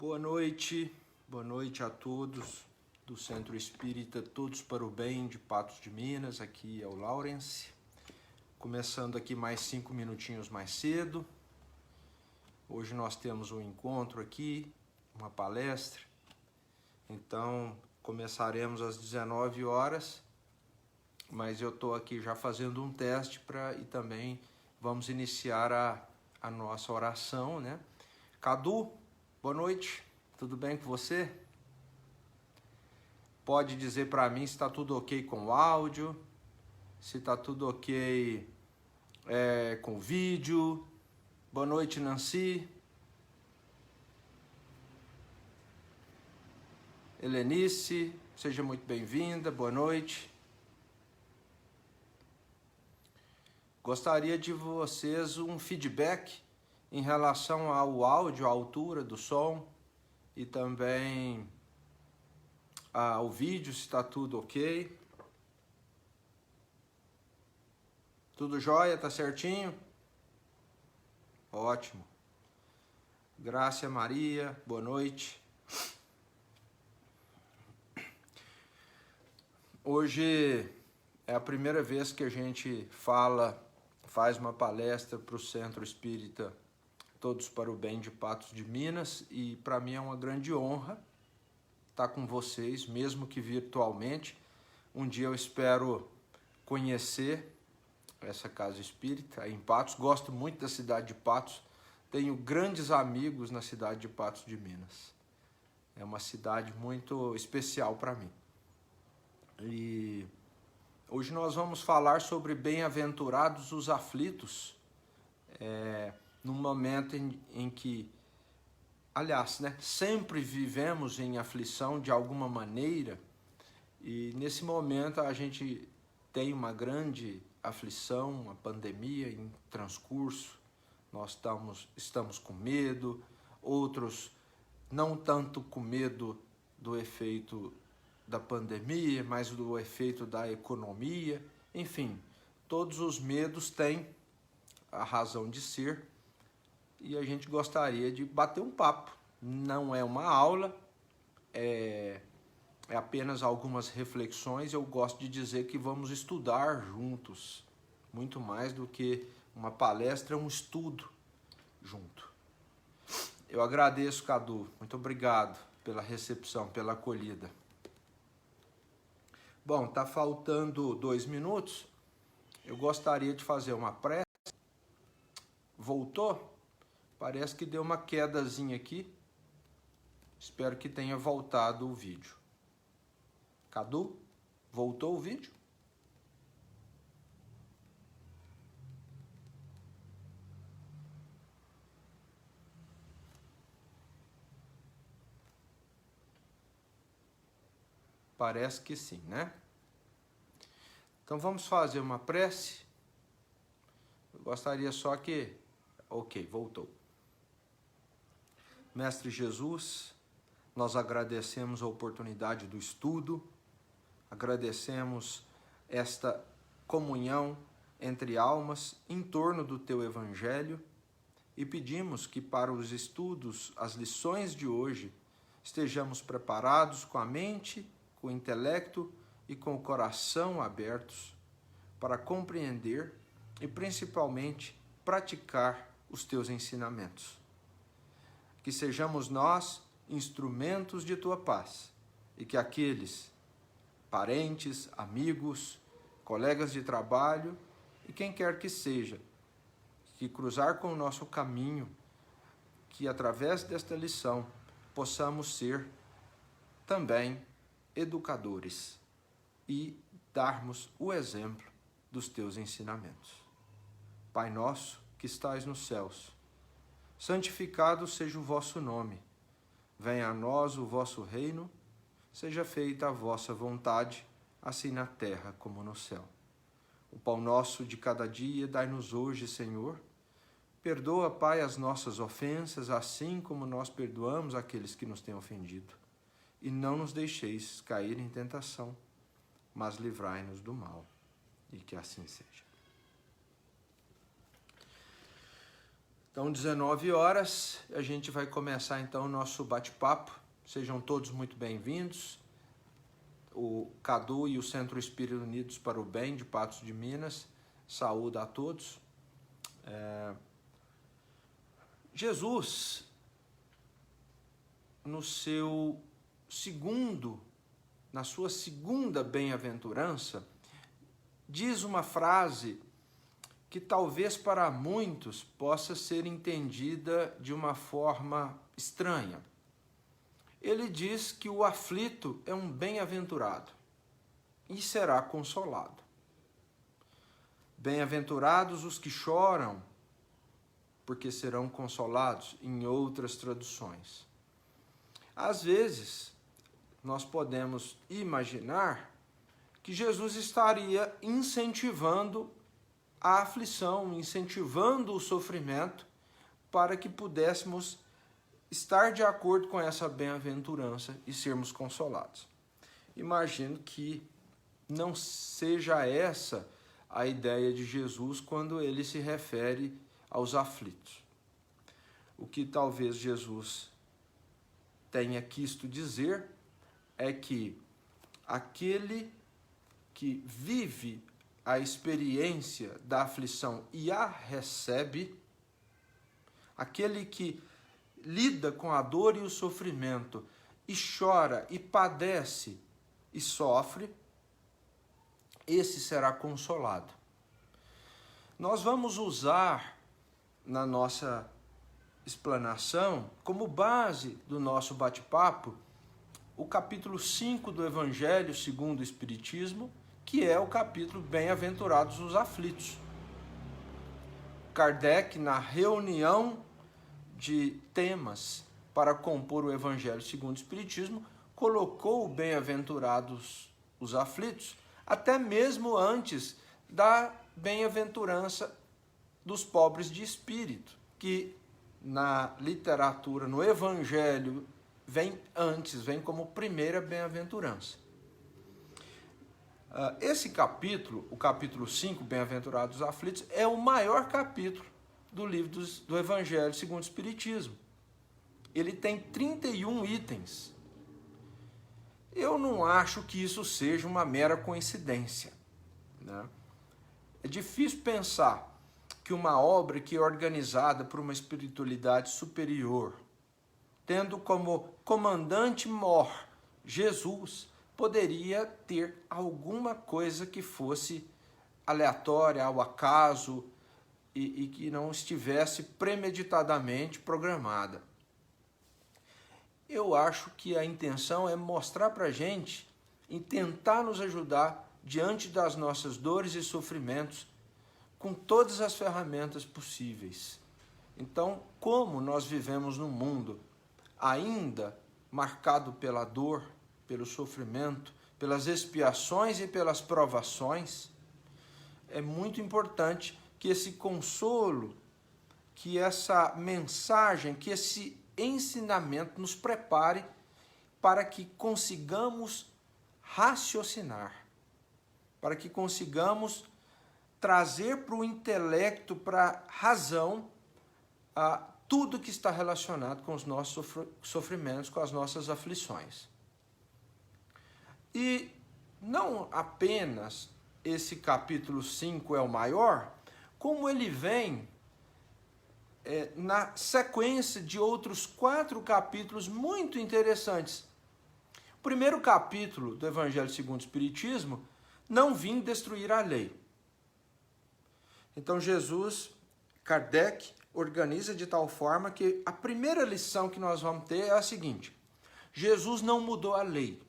Boa noite a todos do Centro Espírita Todos para o Bem de Patos de Minas. Aqui é o Laurence, começando aqui mais 5 minutinhos mais cedo. Hoje nós temos um encontro aqui, uma palestra, então começaremos às 19 horas, mas eu estou aqui já fazendo um teste e também vamos iniciar a nossa oração, né? Cadu, boa noite, tudo bem com você? Pode dizer para mim se está tudo ok com o áudio, se está tudo ok com o vídeo. Boa noite, Nancy. Helenice, seja muito bem-vinda, boa noite. Gostaria de vocês um feedback em relação ao áudio, à altura do som e também ao vídeo, se está tudo ok. Tudo jóia? Tá certinho? Ótimo. Graça Maria, boa noite. Hoje é a primeira vez que a gente faz uma palestra para o Centro Espírita Todos para o Bem de Patos de Minas, e para mim é uma grande honra estar com vocês, mesmo que virtualmente. Um dia eu espero conhecer essa casa espírita em Patos. Gosto muito da cidade de Patos, tenho grandes amigos na cidade de Patos de Minas. É uma cidade muito especial para mim. E hoje nós vamos falar sobre bem-aventurados os aflitos, num momento em que, aliás, né, sempre vivemos em aflição de alguma maneira, e nesse momento a gente tem uma grande aflição, uma pandemia em transcurso. Nós estamos com medo, outros não tanto com medo do efeito da pandemia, mas do efeito da economia. Enfim, todos os medos têm a razão de ser, e a gente gostaria de bater um papo. Não é uma aula, é apenas algumas reflexões. Eu gosto de dizer que vamos estudar juntos, muito mais do que uma palestra, é um estudo junto. Eu agradeço, Cadu, muito obrigado pela recepção, pela acolhida. Bom, tá faltando 2 minutos, eu gostaria de fazer uma prece. Voltou? Parece que deu uma quedazinha aqui. Espero que tenha voltado o vídeo. Cadu, voltou o vídeo? Parece que sim, né? Então vamos fazer uma prece. Eu gostaria só que... Ok, voltou. Mestre Jesus, nós agradecemos a oportunidade do estudo, agradecemos esta comunhão entre almas em torno do Teu Evangelho, e pedimos que para os estudos, as lições de hoje, estejamos preparados com a mente, com o intelecto e com o coração abertos para compreender e principalmente praticar os Teus ensinamentos. Que sejamos nós instrumentos de Tua paz, e que aqueles parentes, amigos, colegas de trabalho e quem quer que seja, que cruzar com o nosso caminho, que através desta lição possamos ser também educadores e darmos o exemplo dos Teus ensinamentos. Pai nosso que estais nos céus, santificado seja o vosso nome. Venha a nós o vosso reino, seja feita a vossa vontade, assim na terra como no céu. O pão nosso de cada dia dai-nos hoje, Senhor. Perdoa, Pai, as nossas ofensas, assim como nós perdoamos aqueles que nos têm ofendido. E não nos deixeis cair em tentação, mas livrai-nos do mal. E que assim seja. Então, 19 horas, a gente vai começar então o nosso bate-papo. Sejam todos muito bem-vindos. O Cadu e o Centro Espírita Unidos para o Bem de Patos de Minas saúda a todos. Jesus, na sua segunda bem-aventurança, diz uma frase que talvez para muitos possa ser entendida de uma forma estranha. Ele diz que o aflito é um bem-aventurado e será consolado. Bem-aventurados os que choram, porque serão consolados, em outras traduções. Às vezes, nós podemos imaginar que Jesus estaria incentivando a aflição, incentivando o sofrimento, para que pudéssemos estar de acordo com essa bem-aventurança e sermos consolados. Imagino que não seja essa a ideia de Jesus quando ele se refere aos aflitos. O que talvez Jesus tenha quisto dizer é que aquele que vive a experiência da aflição e a recebe, aquele que lida com a dor e o sofrimento e chora e padece e sofre, esse será consolado. Nós vamos usar na nossa explanação, como base do nosso bate-papo, o capítulo 5 do Evangelho segundo o Espiritismo, que é o capítulo Bem-aventurados os aflitos. Kardec, na reunião de temas para compor o Evangelho segundo o Espiritismo, colocou o Bem-aventurados os aflitos, até mesmo antes da bem-aventurança dos pobres de espírito, que na literatura, no Evangelho, vem antes, vem como primeira bem-aventurança. Esse capítulo, o capítulo 5, Bem-aventurados os aflitos, é o maior capítulo do livro do Evangelho segundo o Espiritismo. Ele tem 31 itens. Eu não acho que isso seja uma mera coincidência, né? É difícil pensar que uma obra que é organizada por uma espiritualidade superior, tendo como comandante mor Jesus, poderia ter alguma coisa que fosse aleatória, ao acaso, e que não estivesse premeditadamente programada. Eu acho que a intenção é mostrar para a gente e tentar nos ajudar diante das nossas dores e sofrimentos com todas as ferramentas possíveis. Então, como nós vivemos num mundo ainda marcado pela dor, pelo sofrimento, pelas expiações e pelas provações, é muito importante que esse consolo, que essa mensagem, que esse ensinamento nos prepare para que consigamos raciocinar, para que consigamos trazer para o intelecto, para a razão, tudo que está relacionado com os nossos sofrimentos, com as nossas aflições. E não apenas esse capítulo 5 é o maior, como ele vem na sequência de outros 4 capítulos muito interessantes. O primeiro capítulo do Evangelho segundo o Espiritismo, não vim destruir a lei. Então Kardec organiza de tal forma que a primeira lição que nós vamos ter é a seguinte: Jesus não mudou a lei.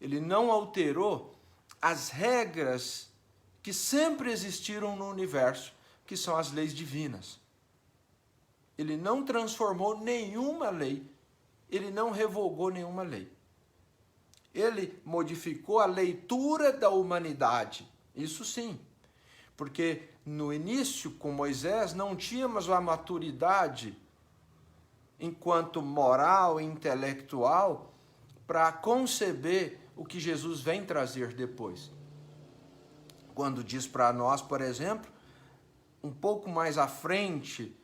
Ele não alterou as regras que sempre existiram no universo, que são as leis divinas. Ele não transformou nenhuma lei, ele não revogou nenhuma lei. Ele modificou a leitura da humanidade, isso sim, porque no início, com Moisés, não tínhamos a maturidade enquanto moral e intelectual para conceber o que Jesus vem trazer depois. Quando diz para nós, por exemplo, um pouco mais à frente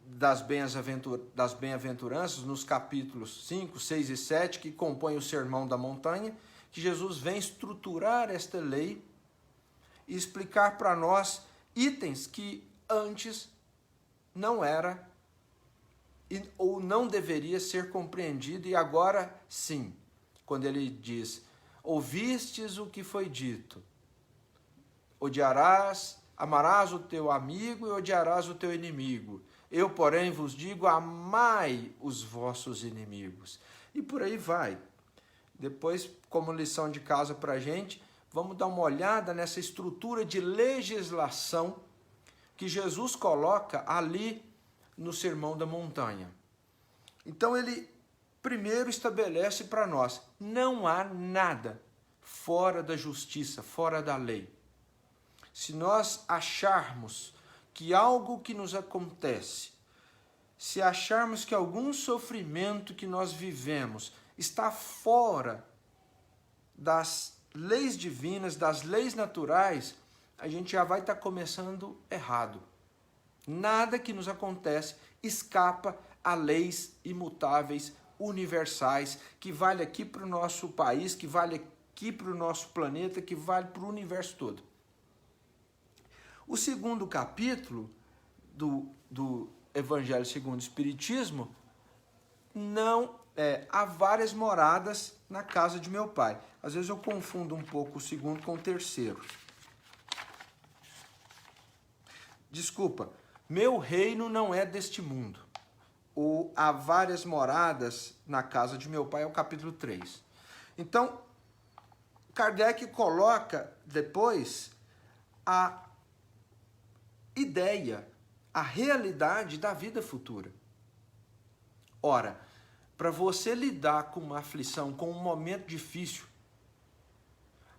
das bem-aventuranças, nos capítulos 5, 6 e 7, que compõem o Sermão da Montanha, que Jesus vem estruturar esta lei e explicar para nós itens que antes não era ou não deveria ser compreendido, e agora sim, quando ele diz: ouvistes o que foi dito, amarás o teu amigo e odiarás o teu inimigo. Eu, porém, vos digo, amai os vossos inimigos. E por aí vai. Depois, como lição de casa para a gente, vamos dar uma olhada nessa estrutura de legislação que Jesus coloca ali no Sermão da Montanha. Então ele primeiro estabelece para nós: não há nada fora da justiça, fora da lei. Se nós acharmos que algo que nos acontece, se acharmos que algum sofrimento que nós vivemos está fora das leis divinas, das leis naturais, a gente já vai estar começando errado. Nada que nos acontece escapa a leis imutáveis, universais, que vale aqui para o nosso país, que vale aqui para o nosso planeta, que vale para o universo todo. O segundo capítulo do Evangelho segundo o Espiritismo, há várias moradas na casa de meu pai. Às vezes eu confundo um pouco o segundo com o terceiro. Desculpa, meu reino não é deste mundo. Há várias moradas na casa de meu pai, é o capítulo 3. Então, Kardec coloca depois a ideia, a realidade da vida futura. Ora, para você lidar com uma aflição, com um momento difícil,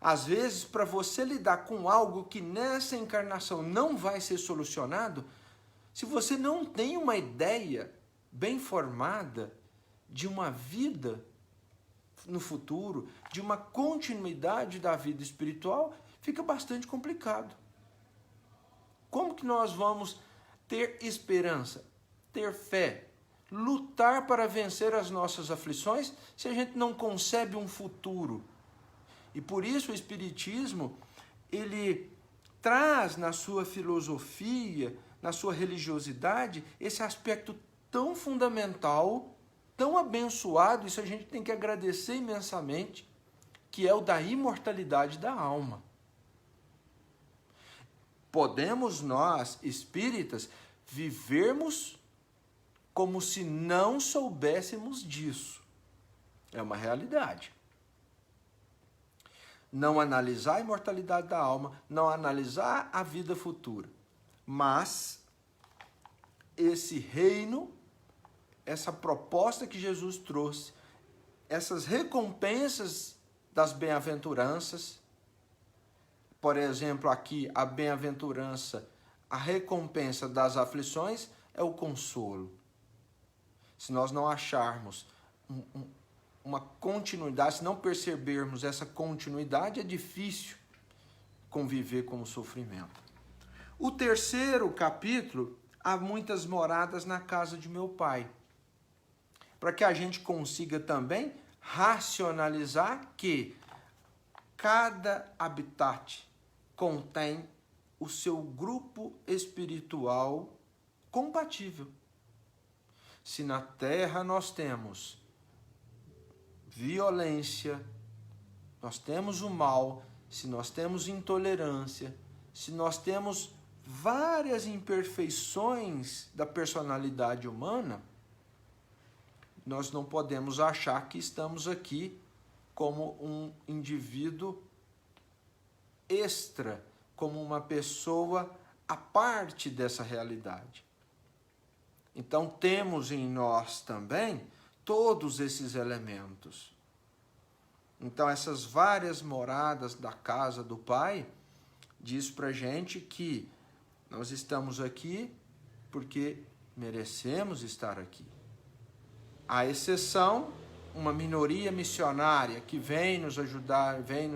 às vezes, para você lidar com algo que nessa encarnação não vai ser solucionado, se você não tem uma ideia bem formada de uma vida no futuro, de uma continuidade da vida espiritual, fica bastante complicado. Como que nós vamos ter esperança, ter fé, lutar para vencer as nossas aflições se a gente não concebe um futuro? E por isso o Espiritismo, ele traz na sua filosofia, na sua religiosidade, esse aspecto tão fundamental, tão abençoado, isso a gente tem que agradecer imensamente, que é o da imortalidade da alma. Podemos nós, espíritas, vivermos como se não soubéssemos disso. É uma realidade. Não analisar a imortalidade da alma, não analisar a vida futura. Mas esse reino, essa proposta que Jesus trouxe, essas recompensas das bem-aventuranças, por exemplo, aqui a bem-aventurança, a recompensa das aflições é o consolo. Se nós não acharmos uma continuidade, se não percebermos essa continuidade, é difícil conviver com o sofrimento. O terceiro capítulo, há muitas moradas na casa de meu pai, para que a gente consiga também racionalizar que cada habitat contém o seu grupo espiritual compatível. Se na Terra nós temos violência, nós temos o mal, se nós temos intolerância, se nós temos várias imperfeições da personalidade humana, nós não podemos achar que estamos aqui como um indivíduo extra, como uma pessoa à parte dessa realidade. Então temos em nós também todos esses elementos. Então essas várias moradas da casa do Pai diz pra gente que nós estamos aqui porque merecemos estar aqui. À exceção, uma minoria missionária que vem nos ajudar, vem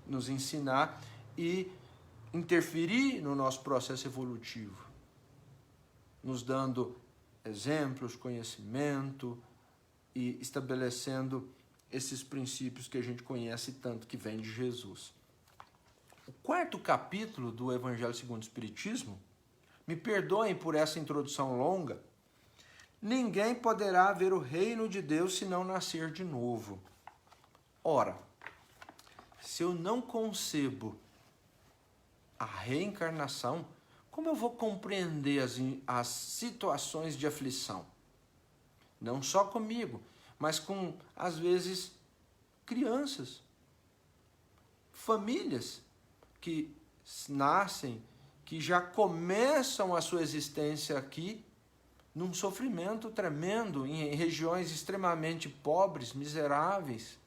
nos ensinar e interferir no nosso processo evolutivo. nos dando exemplos, conhecimento e estabelecendo esses princípios que a gente conhece tanto, que vem de Jesus. O quarto capítulo do Evangelho segundo o Espiritismo, me perdoem por essa introdução longa, ninguém poderá ver o reino de Deus se não nascer de novo. Ora, se eu não concebo a reencarnação, como eu vou compreender as situações de aflição? Não só comigo, mas com, às vezes, crianças, famílias que nascem, que já começam a sua existência aqui num sofrimento tremendo, em regiões extremamente pobres, miseráveis,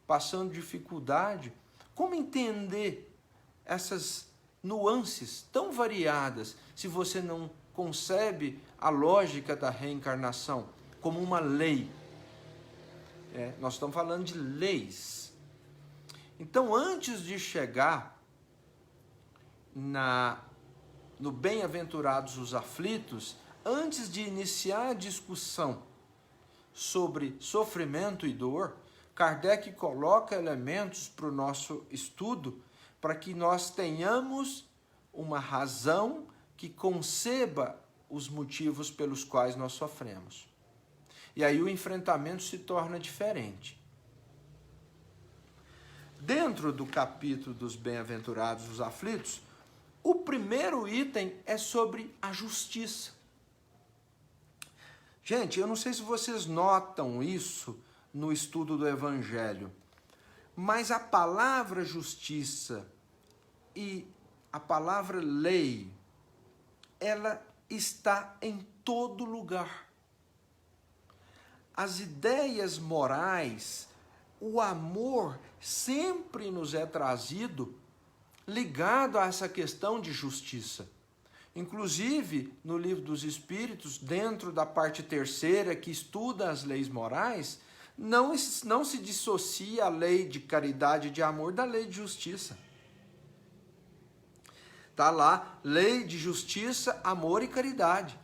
passando dificuldade. Como entender essas nuances tão variadas se você não concebe a lógica da reencarnação como uma lei? Nós estamos falando de leis. Então, antes de chegar no Bem-aventurados os aflitos, antes de iniciar a discussão sobre sofrimento e dor, Kardec coloca elementos para o nosso estudo para que nós tenhamos uma razão que conceba os motivos pelos quais nós sofremos. E aí o enfrentamento se torna diferente. Dentro do capítulo dos Bem-aventurados os aflitos, o primeiro item é sobre a justiça. Gente, eu não sei se vocês notam isso no estudo do Evangelho, mas a palavra justiça e a palavra lei, ela está em todo lugar. As ideias morais, o amor sempre nos é trazido ligado a essa questão de justiça. Inclusive, no Livro dos Espíritos, dentro da parte terceira, que estuda as leis morais, não se dissocia a lei de caridade e de amor da lei de justiça. Está lá, lei de justiça, amor e caridade.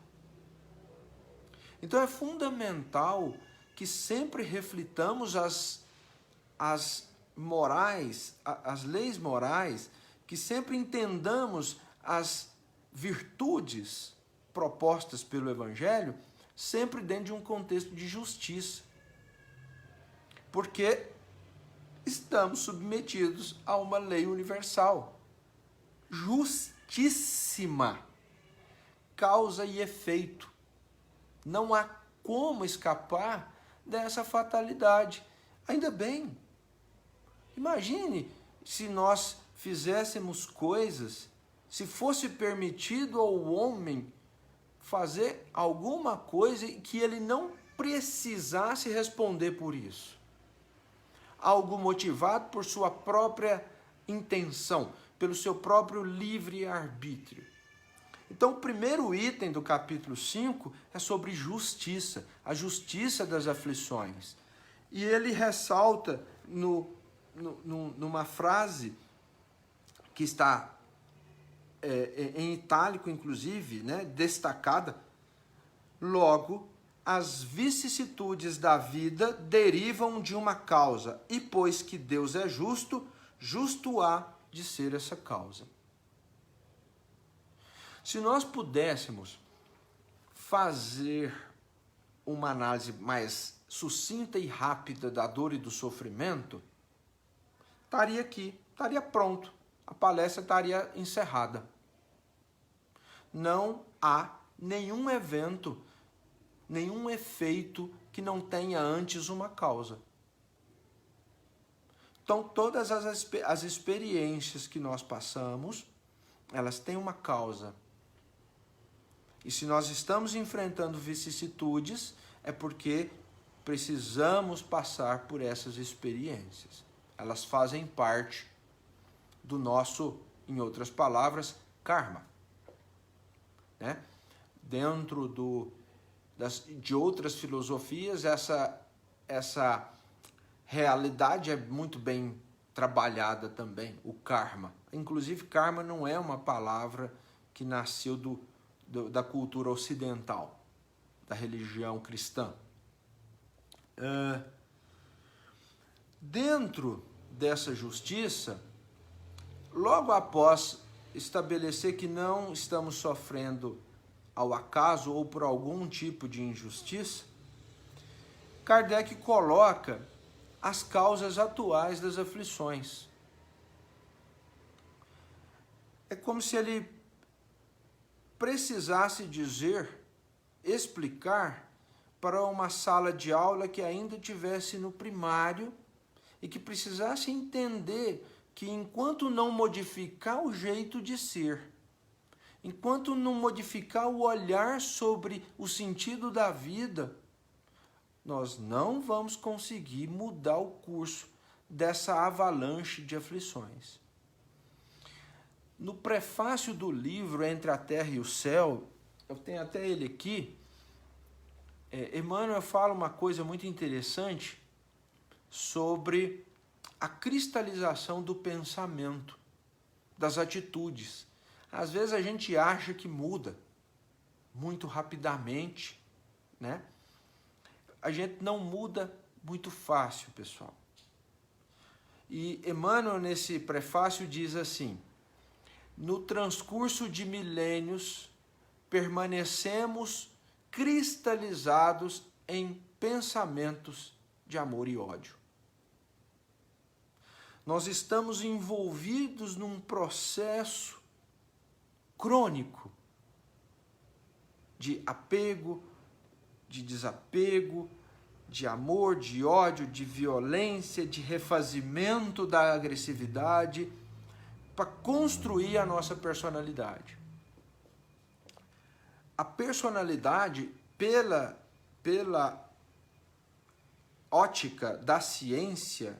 Então é fundamental que sempre reflitamos as morais, as leis morais, que sempre entendamos as virtudes propostas pelo Evangelho, sempre dentro de um contexto de justiça. Porque estamos submetidos a uma lei universal, justíssima, causa e efeito. Não há como escapar dessa fatalidade. Ainda bem. Imagine se nós fizéssemos coisas, se fosse permitido ao homem fazer alguma coisa e que ele não precisasse responder por isso. Algo motivado por sua própria intenção, pelo seu próprio livre-arbítrio. Então, o primeiro item do capítulo 5 é sobre justiça, a justiça das aflições. E ele ressalta numa frase que está em itálico, inclusive, né, destacada: logo, as vicissitudes da vida derivam de uma causa, e pois que Deus é justo, justo há de ser essa causa. Se nós pudéssemos fazer uma análise mais sucinta e rápida da dor e do sofrimento, estaria aqui, estaria pronto, a palestra estaria encerrada. Não há nenhum evento, nenhum efeito que não tenha antes uma causa. Então, todas as experiências que nós passamos, elas têm uma causa. E se nós estamos enfrentando vicissitudes, é porque precisamos passar por essas experiências. Elas fazem parte do nosso, em outras palavras, karma. Né? Dentro de outras filosofias, essa realidade é muito bem trabalhada também, o karma. Inclusive, karma não é uma palavra que nasceu da cultura ocidental, da religião cristã. Dentro dessa justiça, logo após estabelecer que não estamos sofrendo ao acaso ou por algum tipo de injustiça, Kardec coloca as causas atuais das aflições. É como se ele precisasse explicar para uma sala de aula que ainda estivesse no primário e que precisasse entender que enquanto não modificar o jeito de ser, enquanto não modificar o olhar sobre o sentido da vida, nós não vamos conseguir mudar o curso dessa avalanche de aflições. No prefácio do livro Entre a Terra e o Céu, eu tenho até ele aqui, Emmanuel fala uma coisa muito interessante sobre a cristalização do pensamento, das atitudes. Às vezes a gente acha que muda muito rapidamente, né? A gente não muda muito fácil, pessoal. E Emmanuel, nesse prefácio, diz assim: no transcurso de milênios, permanecemos cristalizados em pensamentos de amor e ódio. Nós estamos envolvidos num processo crônico de apego, de desapego, de amor, de ódio, de violência, de refazimento da agressividade, para construir a nossa personalidade. A personalidade, pela ótica da ciência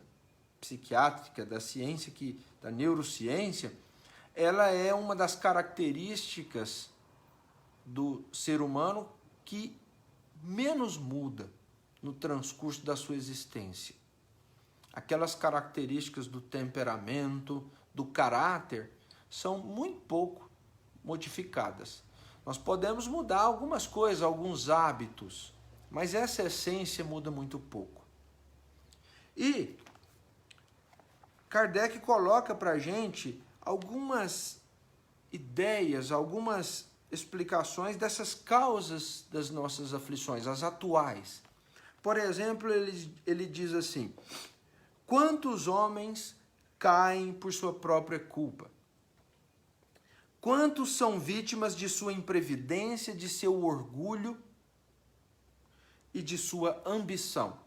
psiquiátrica, da neurociência, ela é uma das características do ser humano que menos muda no transcurso da sua existência. Aquelas características do temperamento, do caráter, são muito pouco modificadas. Nós podemos mudar algumas coisas, alguns hábitos, mas essa essência muda muito pouco. E Kardec coloca para a gente algumas ideias, algumas explicações dessas causas das nossas aflições, as atuais. Por exemplo, ele diz assim: quantos homens caem por sua própria culpa? Quantos são vítimas de sua imprevidência, de seu orgulho e de sua ambição?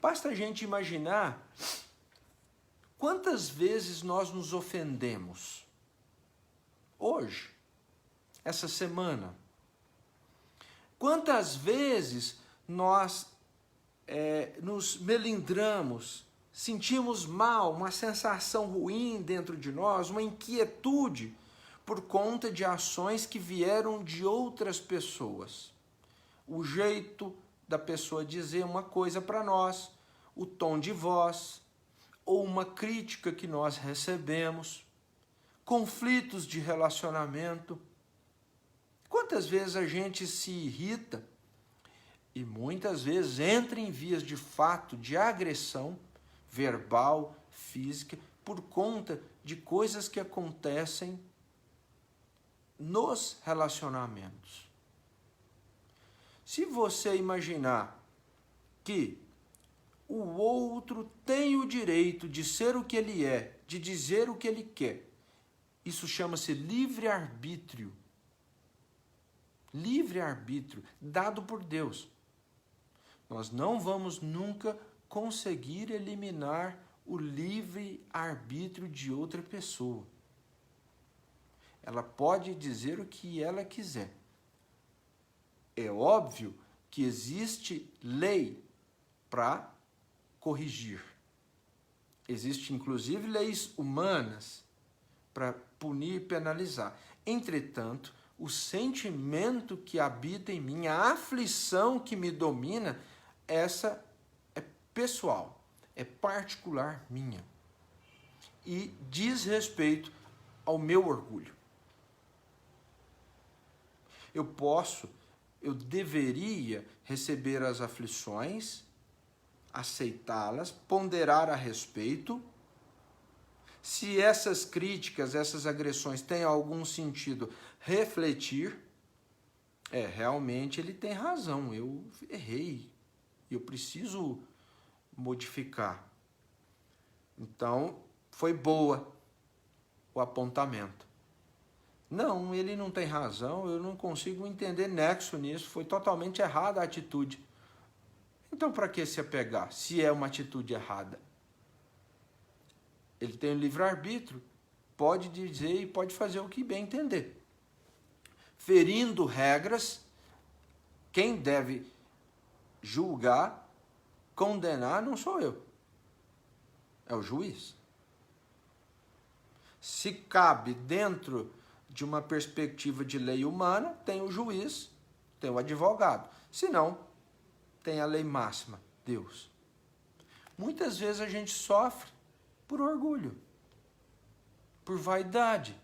Basta a gente imaginar quantas vezes nós nos ofendemos hoje, essa semana. Quantas vezes nós nos melindramos, sentimos mal, uma sensação ruim dentro de nós, uma inquietude por conta de ações que vieram de outras pessoas. O jeito da pessoa dizer uma coisa para nós, o tom de voz, ou uma crítica que nós recebemos, conflitos de relacionamento. Quantas vezes a gente se irrita e muitas vezes entra em vias de fato de agressão verbal, física, por conta de coisas que acontecem nos relacionamentos. Se você imaginar que o outro tem o direito de ser o que ele é, de dizer o que ele quer, isso chama-se livre-arbítrio. Livre-arbítrio dado por Deus. Nós não vamos nunca conseguir eliminar o livre-arbítrio de outra pessoa. Ela pode dizer o que ela quiser. É óbvio que existe lei para corrigir. Existem, inclusive, leis humanas para punir e penalizar. Entretanto, o sentimento que habita em mim, a aflição que me domina, essa é pessoal, é particular minha. E diz respeito ao meu orgulho. eu deveria receber as aflições, aceitá-las, ponderar a respeito. Se essas críticas, essas agressões têm algum sentido, refletir, realmente ele tem razão, eu errei, eu preciso modificar. Então, foi boa o apontamento. Não, ele não tem razão, eu não consigo entender nexo nisso, foi totalmente errada a atitude. Então, para que se apegar, se é uma atitude errada? Ele tem o livre-arbítrio, pode dizer e pode fazer o que bem entender. Ferindo regras, quem deve julgar, condenar, não sou eu, é o juiz. Se cabe dentro de uma perspectiva de lei humana, tem o juiz, tem o advogado. Se não, tem a lei máxima, Deus. Muitas vezes a gente sofre por orgulho, por vaidade.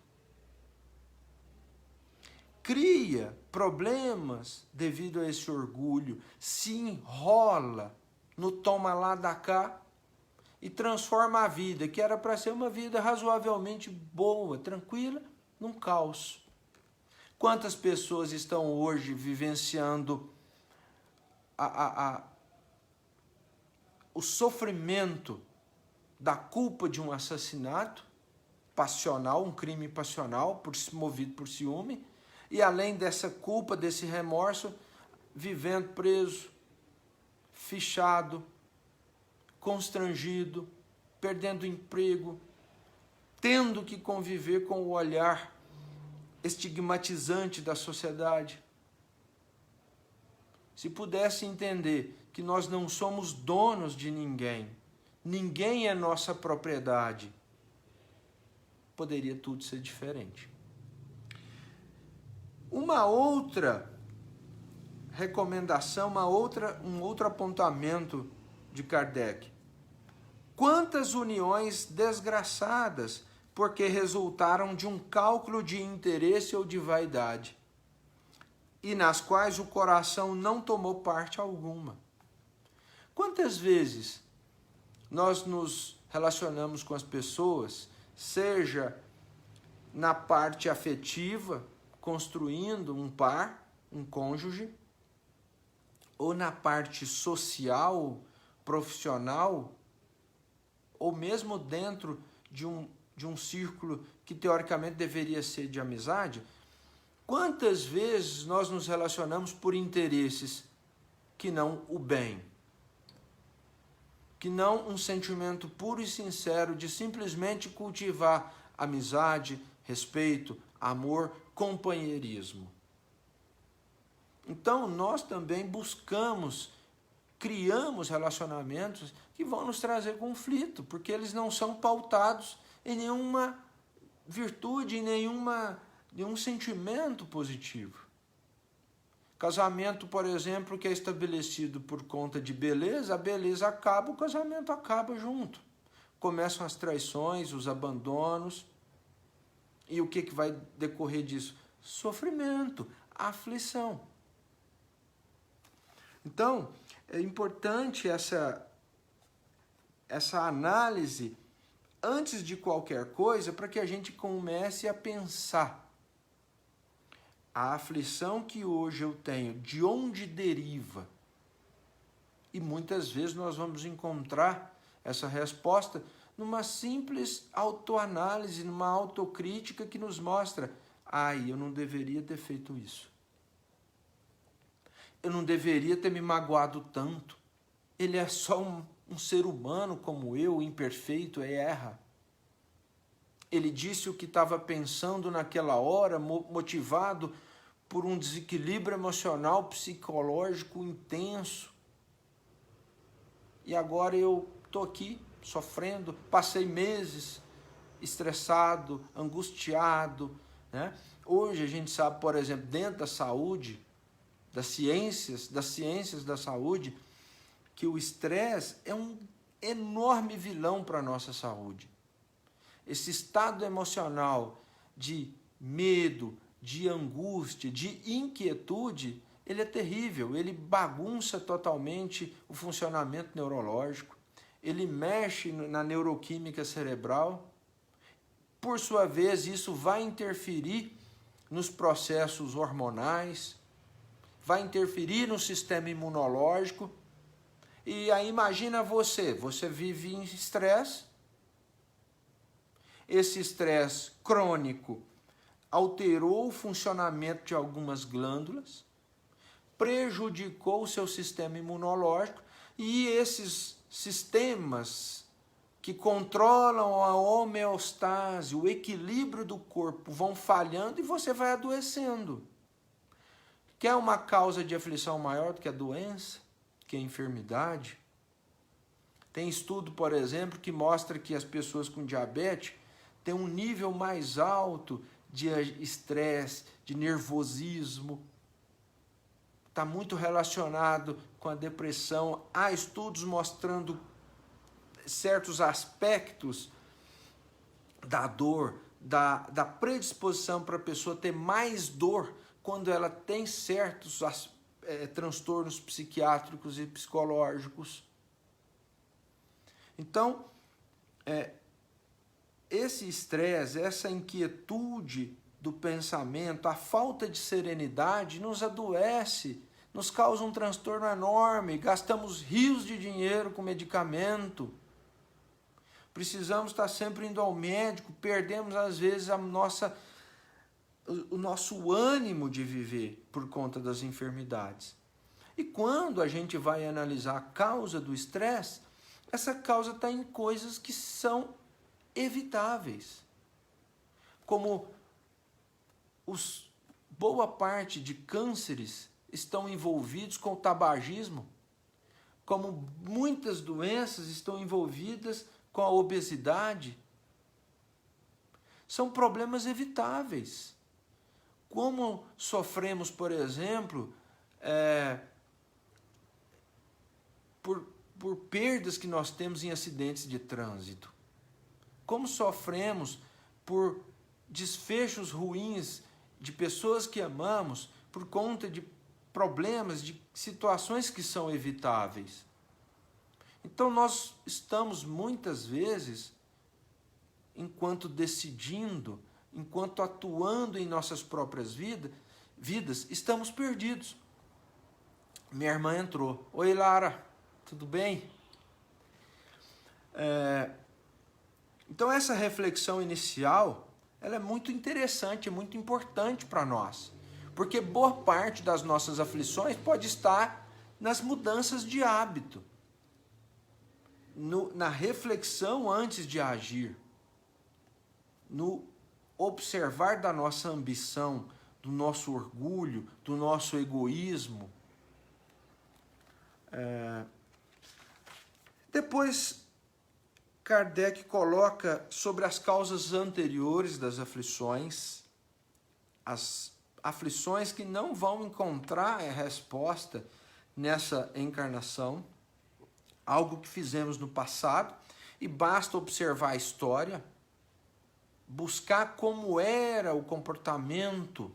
Cria problemas devido a esse orgulho, se enrola no toma lá da cá e transforma a vida, que era para ser uma vida razoavelmente boa, tranquila, num caos. Quantas pessoas estão hoje vivenciando o sofrimento da culpa de um assassinato passional, um crime passional, movido por ciúme, e além dessa culpa, desse remorso, vivendo preso, fichado, constrangido, perdendo o emprego, tendo que conviver com o olhar estigmatizante da sociedade. Se pudesse entender que nós não somos donos de ninguém, ninguém é nossa propriedade, poderia tudo ser diferente. Uma outra recomendação, um outro apontamento de Kardec. Quantas uniões desgraçadas porque resultaram de um cálculo de interesse ou de vaidade, e nas quais o coração não tomou parte alguma. Quantas vezes nós nos relacionamos com as pessoas, seja na parte afetiva, construindo um par, um cônjuge, ou na parte social, profissional, ou mesmo dentro de um círculo que teoricamente deveria ser de amizade, quantas vezes nós nos relacionamos por interesses que não o bem, que não um sentimento puro e sincero de simplesmente cultivar amizade, respeito, amor, companheirismo. Então, nós também criamos relacionamentos que vão nos trazer conflito, porque eles não são pautados em nenhuma virtude, em nenhum sentimento positivo. Casamento, por exemplo, que é estabelecido por conta de beleza, a beleza acaba, o casamento acaba junto. Começam as traições, os abandonos. E o que vai decorrer disso? Sofrimento, aflição. Então, é importante essa análise antes de qualquer coisa, para que a gente comece a pensar. A aflição que hoje eu tenho, de onde deriva? E muitas vezes nós vamos encontrar essa resposta numa simples autoanálise, numa autocrítica que nos mostra: eu não deveria ter feito isso. Eu não deveria ter me magoado tanto. Ele é só um ser humano como eu, imperfeito, e erra. Ele disse o que estava pensando naquela hora, motivado por um desequilíbrio emocional, psicológico intenso. E agora eu estou aqui sofrendo, passei meses estressado, angustiado, né? Hoje a gente sabe, por exemplo, dentro da saúde, das ciências da saúde, que o estresse é um enorme vilão para a nossa saúde. Esse estado emocional de medo, de angústia, de inquietude, ele é terrível, ele bagunça totalmente o funcionamento neurológico, ele mexe na neuroquímica cerebral. Por sua vez, isso vai interferir nos processos hormonais, vai interferir no sistema imunológico. E aí imagina você vive em estresse, esse estresse crônico alterou o funcionamento de algumas glândulas, prejudicou o seu sistema imunológico, e esses sistemas que controlam a homeostase, o equilíbrio do corpo, vão falhando e você vai adoecendo. Quer uma causa de aflição maior do que a doença, que a enfermidade? Tem estudo, por exemplo, que mostra que as pessoas com diabetes têm um nível mais alto de estresse, de nervosismo. Está muito relacionado com a depressão. Há estudos mostrando certos aspectos da dor, da predisposição para a pessoa ter mais dor quando ela tem certos transtornos psiquiátricos e psicológicos. Então, esse estresse, essa inquietude do pensamento, a falta de serenidade nos adoece, nos causa um transtorno enorme, gastamos rios de dinheiro com medicamento, precisamos estar sempre indo ao médico, perdemos às vezes o nosso ânimo de viver por conta das enfermidades. E quando a gente vai analisar a causa do estresse, essa causa está em coisas que são evitáveis, como boa parte de cânceres estão envolvidos com o tabagismo, como muitas doenças estão envolvidas com a obesidade. São problemas evitáveis. Como sofremos, por exemplo, por perdas que nós temos em acidentes de trânsito. Como sofremos por desfechos ruins de pessoas que amamos por conta de problemas, de situações que são evitáveis. Então nós estamos muitas vezes, enquanto decidindo, enquanto atuando em nossas próprias vidas, estamos perdidos. Minha irmã entrou. Oi, Lara, tudo bem? Então essa reflexão inicial, ela é muito interessante, é muito importante para nós, porque boa parte das nossas aflições pode estar nas mudanças de hábito, na reflexão antes de agir, no observar da nossa ambição, do nosso orgulho, do nosso egoísmo. Depois, Kardec coloca sobre as causas anteriores das aflições, as aflições que não vão encontrar a resposta nessa encarnação, algo que fizemos no passado, e basta observar a história, buscar como era o comportamento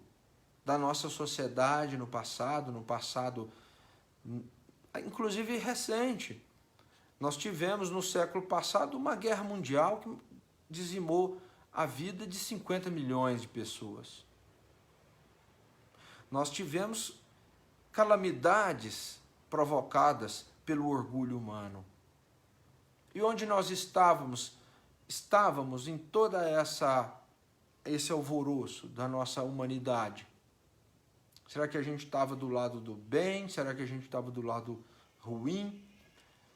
da nossa sociedade no passado, inclusive recente. Nós tivemos no século passado uma guerra mundial que dizimou a vida de 50 milhões de pessoas. Nós tivemos calamidades provocadas pelo orgulho humano. E onde nós estávamos? Estávamos em toda esse alvoroço da nossa humanidade. Será que a gente estava do lado do bem? Será que a gente estava do lado ruim?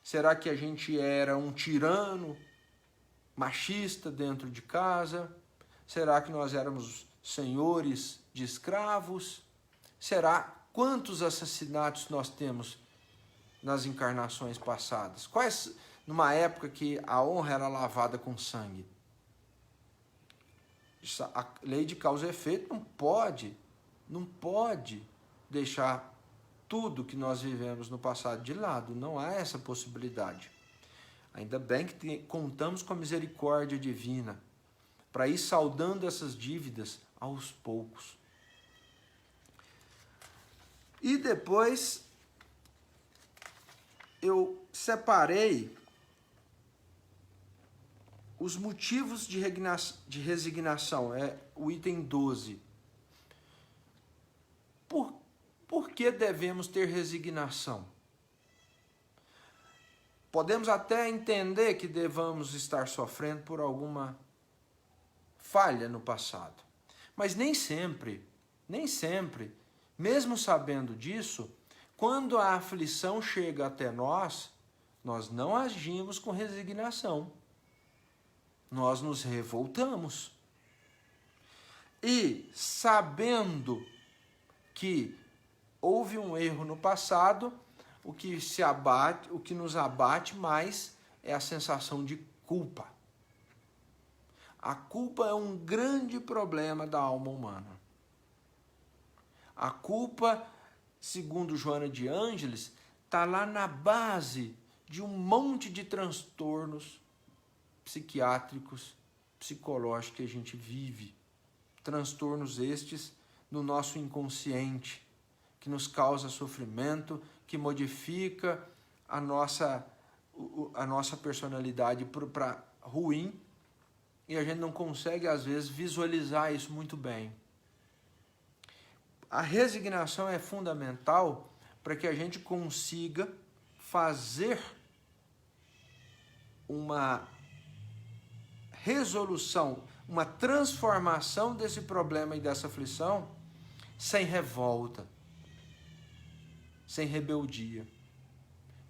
Será que a gente era um tirano machista dentro de casa? Será que nós éramos senhores de escravos? Será quantos assassinatos nós temos nas encarnações passadas? Quais, numa época que a honra era lavada com sangue? A lei de causa e efeito não pode deixar tudo que nós vivemos no passado de lado. Não há essa possibilidade. Ainda bem que contamos com a misericórdia divina para ir saldando essas dívidas aos poucos. E depois eu separei os motivos de resignação, é o item 12. Por que devemos ter resignação? Podemos até entender que devamos estar sofrendo por alguma falha no passado. Mas nem sempre, mesmo sabendo disso, quando a aflição chega até nós, nós não agimos com resignação. Nós nos revoltamos. E sabendo que houve um erro no passado, o que nos abate mais é a sensação de culpa. A culpa é um grande problema da alma humana. A culpa, segundo Joana de Ângeles, está lá na base de um monte de transtornos psiquiátricos, psicológicos que a gente vive. Transtornos estes no nosso inconsciente, que nos causa sofrimento, que modifica a nossa personalidade para ruim, e a gente não consegue, às vezes, visualizar isso muito bem. A resignação é fundamental para que a gente consiga fazer uma resolução, uma transformação desse problema e dessa aflição sem revolta, sem rebeldia,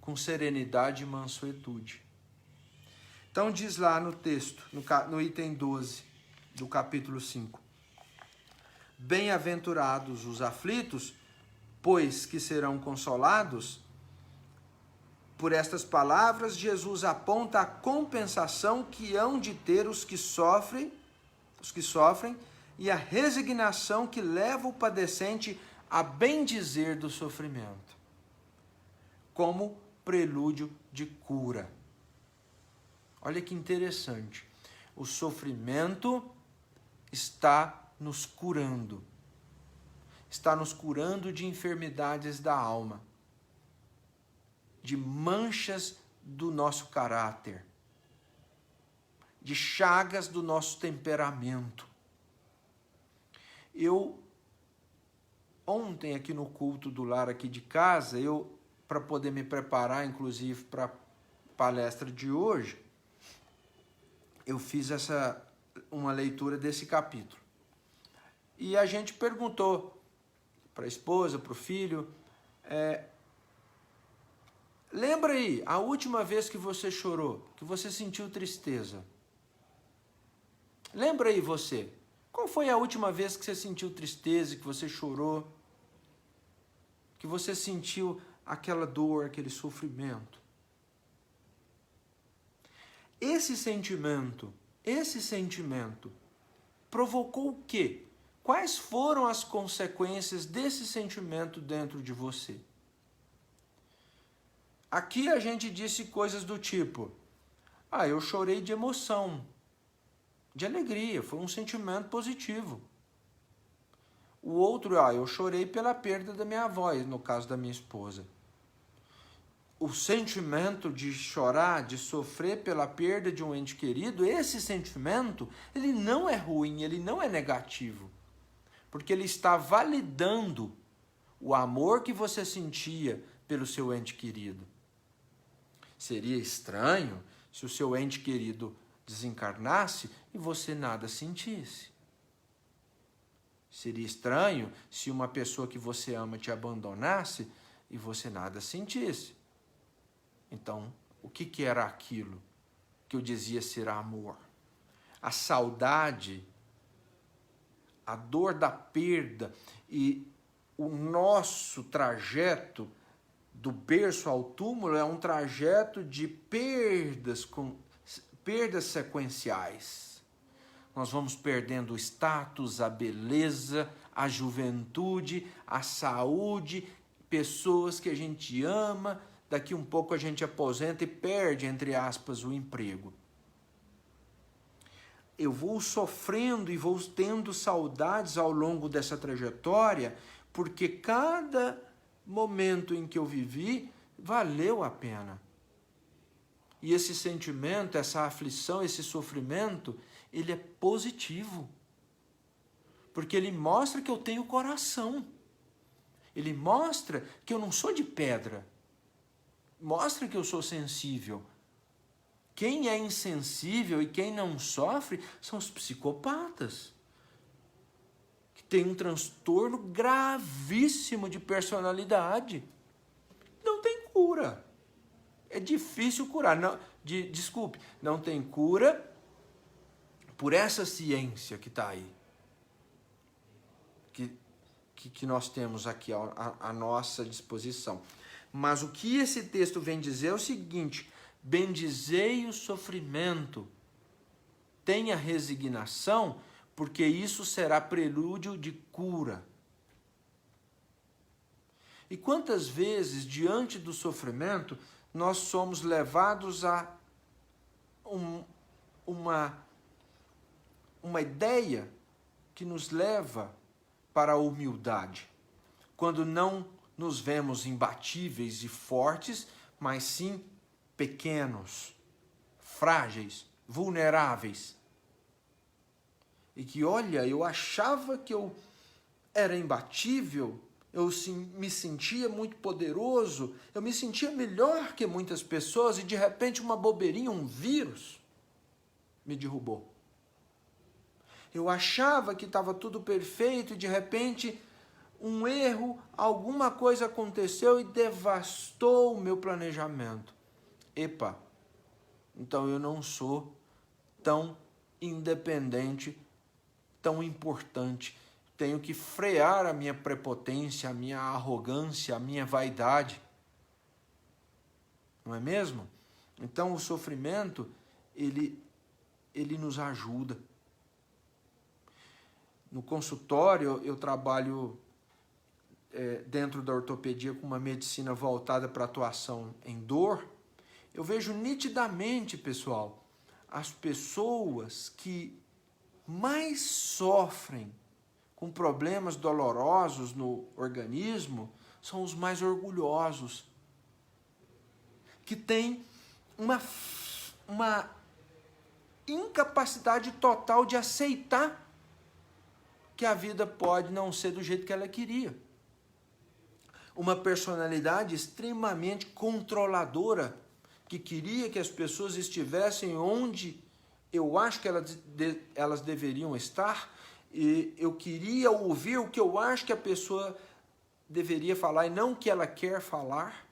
com serenidade e mansuetude. Então diz lá no texto, no item 12 do capítulo 5. Bem-aventurados os aflitos, pois que serão consolados. Por estas palavras, Jesus aponta a compensação que hão de ter os que sofrem, e a resignação que leva o padecente a bendizer do sofrimento, como prelúdio de cura. Olha que interessante. O sofrimento está nos curando. Está nos curando de enfermidades da alma, de manchas do nosso caráter, de chagas do nosso temperamento. Ontem aqui no culto do lar aqui de casa, para poder me preparar, inclusive, para a palestra de hoje, eu fiz uma leitura desse capítulo. E a gente perguntou para a esposa, para o filho, lembra aí, a última vez que você chorou, que você sentiu tristeza. Lembra aí você, qual foi a última vez que você sentiu tristeza, que você chorou, que você sentiu aquela dor, aquele sofrimento? Esse sentimento provocou o quê? Quais foram as consequências desse sentimento dentro de você? Aqui a gente disse coisas do tipo, eu chorei de emoção, de alegria, foi um sentimento positivo. O outro, eu chorei pela perda da minha avó, no caso da minha esposa. O sentimento de chorar, de sofrer pela perda de um ente querido, esse sentimento, ele não é ruim, ele não é negativo. Porque ele está validando o amor que você sentia pelo seu ente querido. Seria estranho se o seu ente querido desencarnasse e você nada sentisse. Seria estranho se uma pessoa que você ama te abandonasse e você nada sentisse. Então, o que era aquilo que eu dizia ser amor? A saudade, a dor da perda e o nosso trajeto do berço ao túmulo é um trajeto de perdas sequenciais. Nós vamos perdendo o status, a beleza, a juventude, a saúde, pessoas que a gente ama. Daqui um pouco a gente aposenta e perde, entre aspas, o emprego. Eu vou sofrendo e vou tendo saudades ao longo dessa trajetória, porque cada momento em que eu vivi valeu a pena. E esse sentimento, essa aflição, esse sofrimento, ele é positivo. Porque ele mostra que eu tenho coração. Ele mostra que eu não sou de pedra. Mostra que eu sou sensível. Quem é insensível e quem não sofre são os psicopatas, que têm um transtorno gravíssimo de personalidade. Não tem cura. É difícil curar. Desculpe, não tem cura por essa ciência que está aí. Que nós temos aqui à nossa disposição. Mas o que esse texto vem dizer é o seguinte: bendizei o sofrimento, tenha resignação, porque isso será prelúdio de cura. E quantas vezes, diante do sofrimento, nós somos levados a uma ideia que nos leva para a humildade, quando não nos vemos imbatíveis e fortes, mas sim pequenos, frágeis, vulneráveis. E que, olha, eu achava que eu era imbatível, eu me sentia muito poderoso, eu me sentia melhor que muitas pessoas e de repente uma bobeirinha, um vírus, me derrubou. Eu achava que estava tudo perfeito e de repente um erro, alguma coisa aconteceu e devastou o meu planejamento. Epa, então eu não sou tão independente, tão importante. Tenho que frear a minha prepotência, a minha arrogância, a minha vaidade. Não é mesmo? Então o sofrimento, ele nos ajuda. No consultório, eu trabalho dentro da ortopedia com uma medicina voltada para atuação em dor. Eu vejo nitidamente, pessoal, as pessoas que mais sofrem com problemas dolorosos no organismo são os mais orgulhosos, que têm uma incapacidade total de aceitar que a vida pode não ser do jeito que ela queria. Uma personalidade extremamente controladora, que queria que as pessoas estivessem onde eu acho que elas deveriam estar, e eu queria ouvir o que eu acho que a pessoa deveria falar e não o que ela quer falar.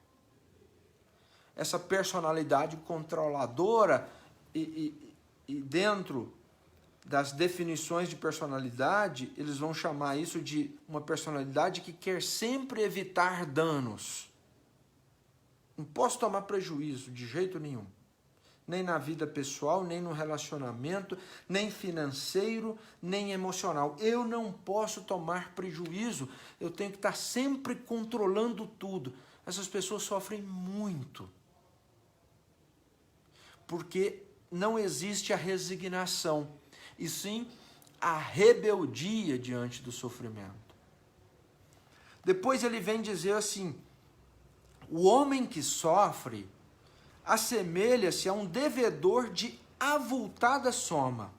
Essa personalidade controladora e dentro das definições de personalidade, eles vão chamar isso de uma personalidade que quer sempre evitar danos. Não posso tomar prejuízo de jeito nenhum. Nem na vida pessoal, nem no relacionamento, nem financeiro, nem emocional. Eu não posso tomar prejuízo. Eu tenho que estar sempre controlando tudo. Essas pessoas sofrem muito. Porque não existe a resignação, e sim a rebeldia diante do sofrimento. Depois ele vem dizer assim: o homem que sofre assemelha-se a um devedor de avultada soma,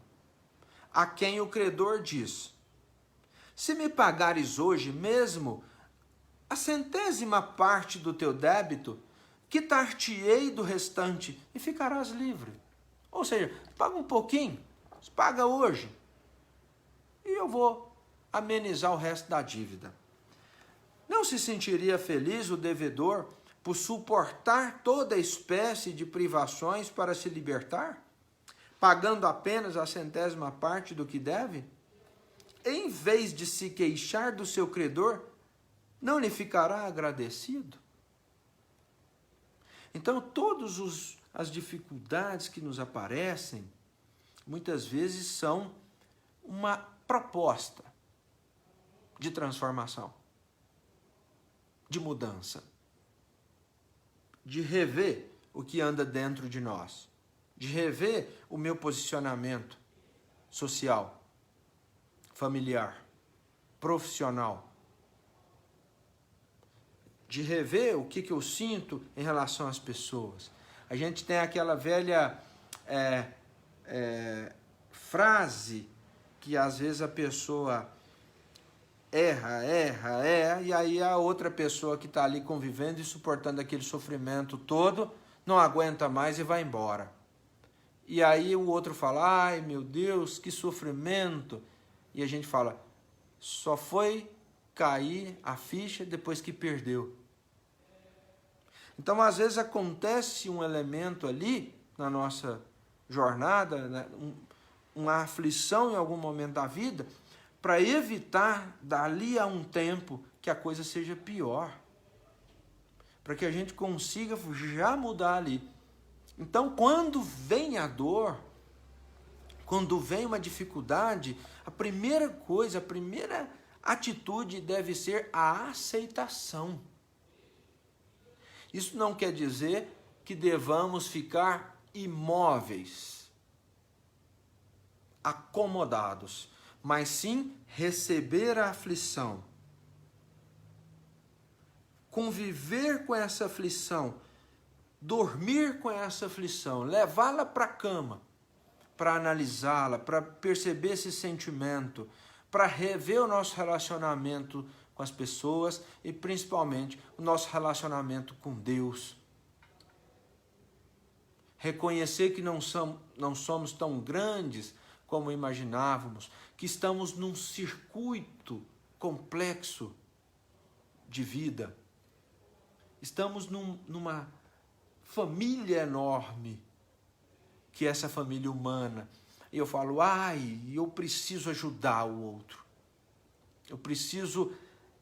a quem o credor diz: se me pagares hoje mesmo a 100ª parte do teu débito, quitar-te-ei do restante e ficarás livre. Ou seja, paga um pouquinho, paga hoje, e eu vou amenizar o resto da dívida. Não se sentiria feliz o devedor por suportar toda espécie de privações para se libertar, pagando apenas a 100ª parte do que deve? Em vez de se queixar do seu credor, não lhe ficará agradecido? Então, todas as dificuldades que nos aparecem, muitas vezes são uma proposta de transformação, de mudança, de rever o que anda dentro de nós, de rever o meu posicionamento social, familiar, profissional, de rever o que eu sinto em relação às pessoas. A gente tem aquela velha frase que às vezes a pessoa erra, e aí a outra pessoa que está ali convivendo e suportando aquele sofrimento todo, não aguenta mais e vai embora. E aí o outro fala, ai meu Deus, que sofrimento. E a gente fala, só foi cair a ficha depois que perdeu. Então às vezes acontece um elemento ali na nossa jornada, né, uma aflição em algum momento da vida, para evitar dali a um tempo que a coisa seja pior. Para que a gente consiga já mudar ali. Então, quando vem a dor, quando vem uma dificuldade, a primeira coisa, a primeira atitude deve ser a aceitação. Isso não quer dizer que devamos ficar imóveis, acomodados, mas sim receber a aflição, conviver com essa aflição, dormir com essa aflição, levá-la para a cama, para analisá-la, para perceber esse sentimento, para rever o nosso relacionamento com as pessoas e principalmente o nosso relacionamento com Deus. Reconhecer que não somos tão grandes como imaginávamos, que estamos num circuito complexo de vida. Estamos numa família enorme, que é essa família humana. E eu falo, eu preciso ajudar o outro. Eu preciso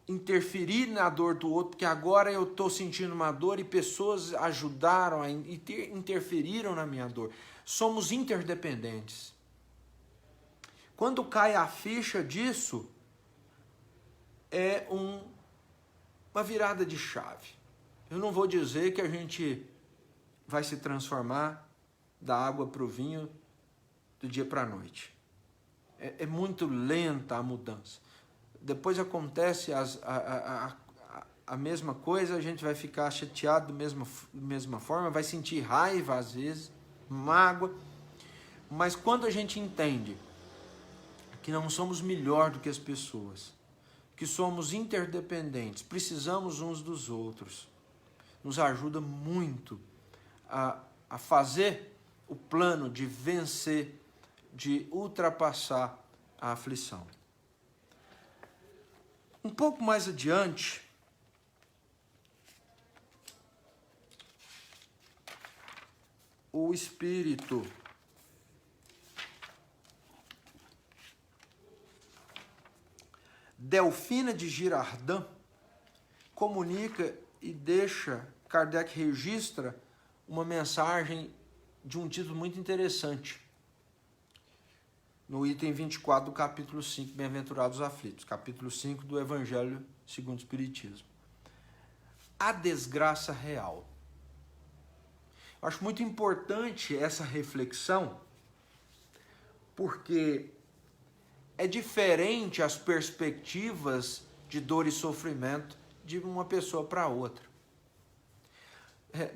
interferir na dor do outro, porque agora eu estou sentindo uma dor e pessoas ajudaram, interferiram na minha dor. Somos interdependentes. Quando cai a ficha disso, é uma virada de chave. Eu não vou dizer que a gente vai se transformar da água para o vinho do dia para a noite. É muito lenta a mudança. Depois acontece a mesma coisa, a gente vai ficar chateado da mesma forma, vai sentir raiva às vezes, mágoa. Mas quando a gente entende que não somos melhor do que as pessoas, que somos interdependentes, precisamos uns dos outros, nos ajuda muito a fazer o plano de vencer, de ultrapassar a aflição. Um pouco mais adiante, o Espírito Delfina de Girardin comunica e deixa, Kardec registra uma mensagem de um título muito interessante, no item 24 do capítulo 5, Bem-aventurados os aflitos, capítulo 5 do Evangelho segundo o Espiritismo. A desgraça real. Eu acho muito importante essa reflexão, porque é diferente as perspectivas de dor e sofrimento de uma pessoa para outra.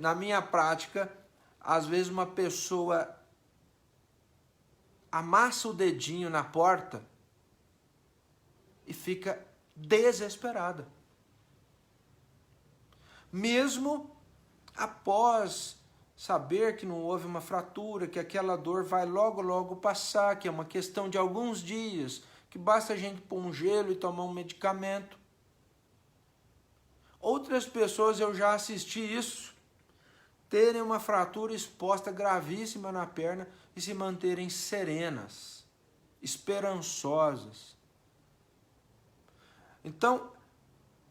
Na minha prática, às vezes uma pessoa amassa o dedinho na porta e fica desesperada. Mesmo após saber que não houve uma fratura, que aquela dor vai logo passar, que é uma questão de alguns dias, que basta a gente pôr um gelo e tomar um medicamento. Outras pessoas, eu já assisti isso, terem uma fratura exposta gravíssima na perna e se manterem serenas, esperançosas. Então,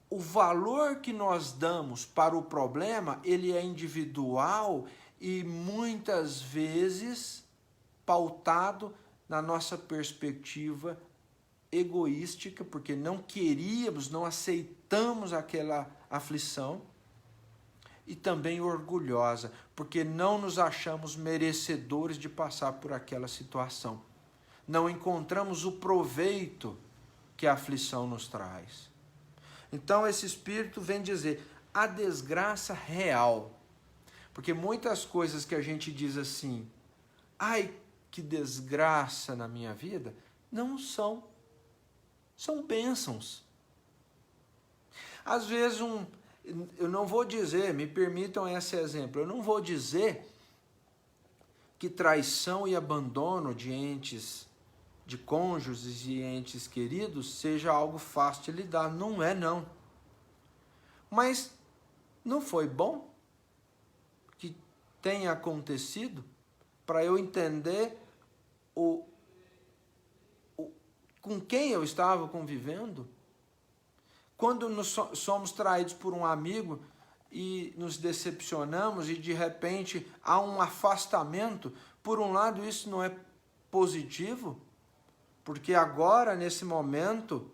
o valor que nós damos para o problema, ele é individual e muitas vezes pautado na nossa perspectiva egoística, porque não queríamos, não aceitamos aquela aflição, e também orgulhosa, porque não nos achamos merecedores de passar por aquela situação. Não encontramos o proveito que a aflição nos traz. Então esse Espírito vem dizer, a desgraça real. Porque muitas coisas que a gente diz assim, ai, que desgraça na minha vida, não são. São bênçãos. Às vezes, eu não vou dizer, me permitam esse exemplo, eu não vou dizer que traição e abandono de entes, de cônjuges e entes queridos seja algo fácil de lidar. Não é, não. Mas não foi bom que tenha acontecido para eu entender com quem eu estava convivendo? Quando somos traídos por um amigo e nos decepcionamos e de repente há um afastamento, por um lado isso não é positivo, porque agora, nesse momento,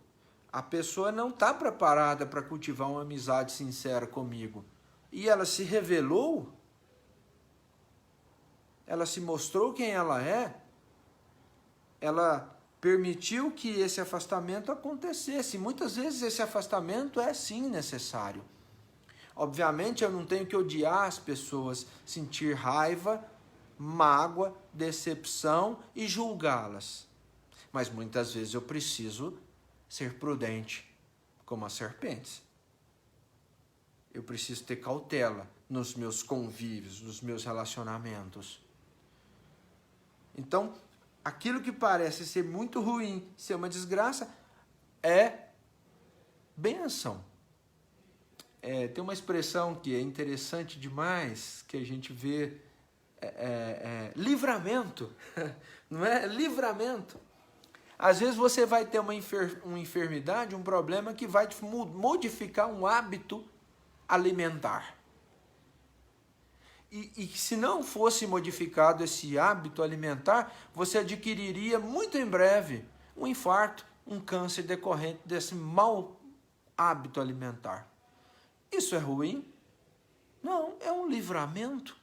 a pessoa não está preparada para cultivar uma amizade sincera comigo. E ela se revelou, ela se mostrou quem ela é, ela permitiu que esse afastamento acontecesse. Muitas vezes esse afastamento é sim necessário. Obviamente eu não tenho que odiar as pessoas, sentir raiva, mágoa, decepção e julgá-las. Mas muitas vezes eu preciso ser prudente, como as serpentes. Eu preciso ter cautela nos meus convívios, nos meus relacionamentos. Então, aquilo que parece ser muito ruim, ser uma desgraça, é bênção. Tem uma expressão que é interessante demais, que a gente vê, livramento, não é? Livramento. Às vezes você vai ter uma enfermidade, um problema que vai modificar um hábito alimentar. E se não fosse modificado esse hábito alimentar, você adquiriria muito em breve um infarto, um câncer decorrente desse mau hábito alimentar. Isso é ruim? Não, é um livramento.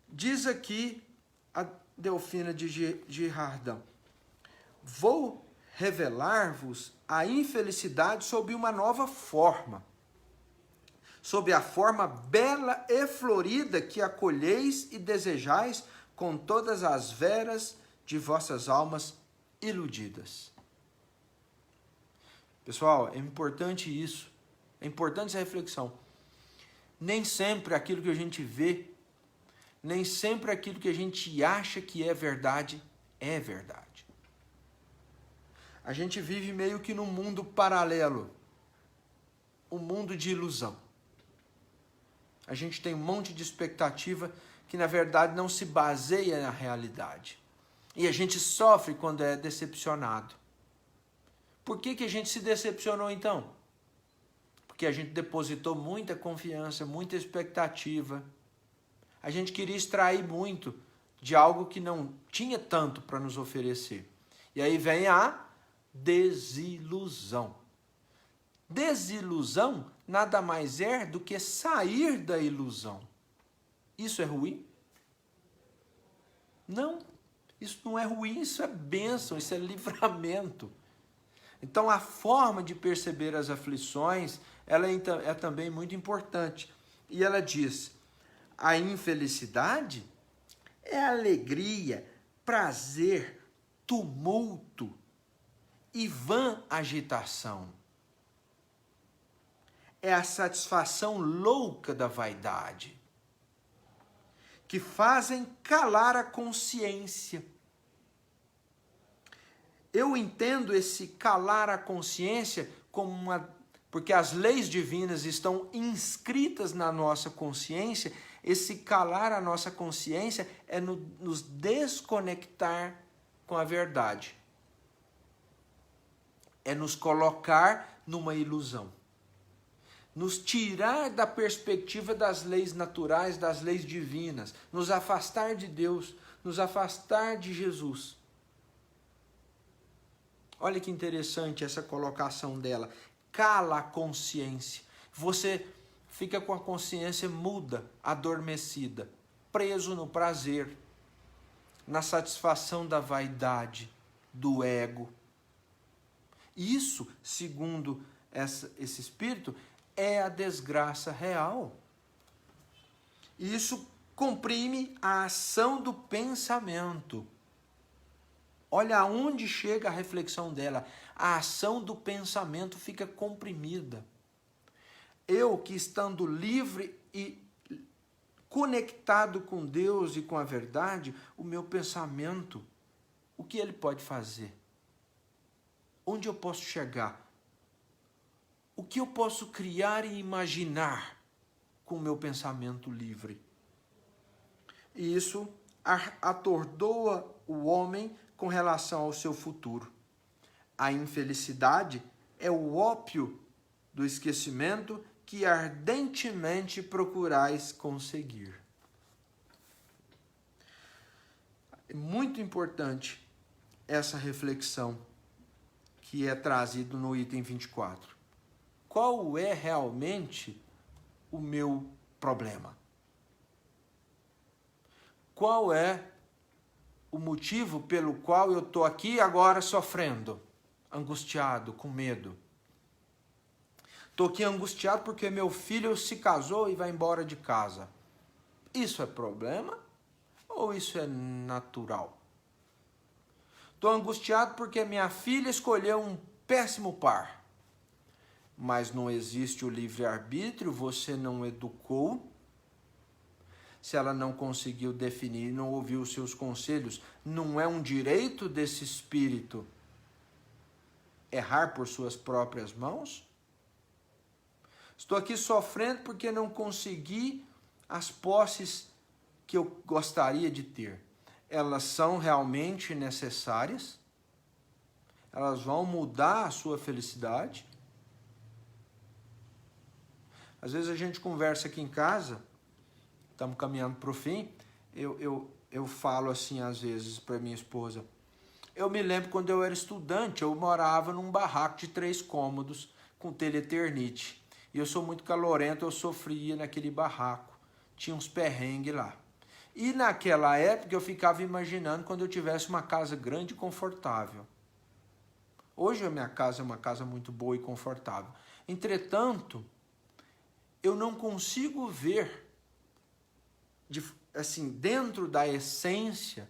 Diz aqui a Delfina de Girardin: vou revelar-vos a infelicidade sob uma nova forma, sob a forma bela e florida que acolheis e desejais com todas as veras de vossas almas iludidas. Pessoal, é importante isso, é importante essa reflexão. Nem sempre aquilo que a gente vê, nem sempre aquilo que a gente acha que é verdade. A gente vive meio que num mundo paralelo, um mundo de ilusão. A gente tem um monte de expectativa que, na verdade, não se baseia na realidade. E a gente sofre quando é decepcionado. Por que a gente se decepcionou, então? Porque a gente depositou muita confiança, muita expectativa. A gente queria extrair muito de algo que não tinha tanto para nos oferecer. E aí vem a desilusão. Desilusão nada mais é do que sair da ilusão. Isso é ruim? Não, isso não é ruim, isso é bênção, isso é livramento. Então a forma de perceber as aflições, ela é também muito importante. E ela diz: a infelicidade é alegria, prazer, tumulto e vã agitação. É a satisfação louca da vaidade, que fazem calar a consciência. Eu entendo esse calar a consciência como porque as leis divinas estão inscritas na nossa consciência. Esse calar a nossa consciência é nos desconectar com a verdade. É nos colocar numa ilusão. Nos tirar da perspectiva das leis naturais, das leis divinas, nos afastar de Deus, nos afastar de Jesus. Olha que interessante essa colocação dela. Cala a consciência. Você fica com a consciência muda, adormecida, preso no prazer, na satisfação da vaidade, do ego. Isso, segundo esse espírito, é a desgraça real. E isso comprime a ação do pensamento. Olha aonde chega a reflexão dela. A ação do pensamento fica comprimida. Eu que estando livre e conectado com Deus e com a verdade, o meu pensamento, o que ele pode fazer? Onde eu posso chegar? O que eu posso criar e imaginar com o meu pensamento livre? E isso atordoa o homem com relação ao seu futuro. A infelicidade é o ópio do esquecimento que ardentemente procurais conseguir. É muito importante essa reflexão que é trazido no item 24. Qual é realmente o meu problema? Qual é o motivo pelo qual eu estou aqui agora sofrendo, angustiado, com medo? Estou aqui angustiado porque meu filho se casou e vai embora de casa. Isso é problema ou isso é natural? Estou angustiado porque minha filha escolheu um péssimo par. Mas não existe o livre-arbítrio, você não educou. Se ela não conseguiu definir, não ouviu os seus conselhos, não é um direito desse espírito errar por suas próprias mãos? Estou aqui sofrendo porque não consegui as posses que eu gostaria de ter. Elas são realmente necessárias? Elas vão mudar a sua felicidade? Às vezes a gente conversa aqui em casa, estamos caminhando para o fim, eu falo assim às vezes para minha esposa, eu me lembro quando eu era estudante, eu morava num barraco de 3 cômodos com telha Eternite. E eu sou muito calorento, eu sofria naquele barraco. Tinha uns perrengues lá. E naquela época eu ficava imaginando quando eu tivesse uma casa grande e confortável. Hoje a minha casa é uma casa muito boa e confortável. Entretanto, eu não consigo ver, assim, dentro da essência,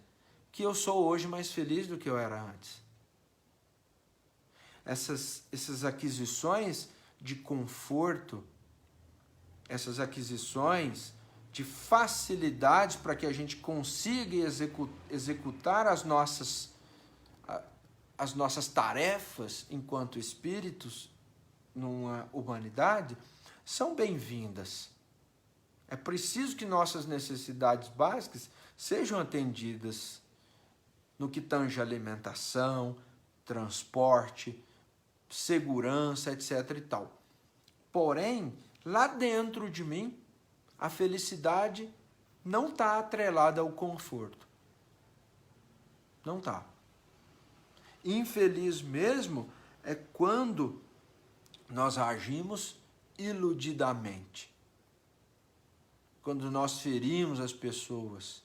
que eu sou hoje mais feliz do que eu era antes. Essas aquisições de conforto, essas aquisições de facilidades para que a gente consiga executar as nossas tarefas enquanto espíritos numa humanidade, são bem-vindas. É preciso que nossas necessidades básicas sejam atendidas no que tange alimentação, transporte, segurança, etc. e tal. Porém, lá dentro de mim, a felicidade não está atrelada ao conforto. Não está. Infeliz mesmo é quando nós agimos iludidamente. Quando nós ferimos as pessoas.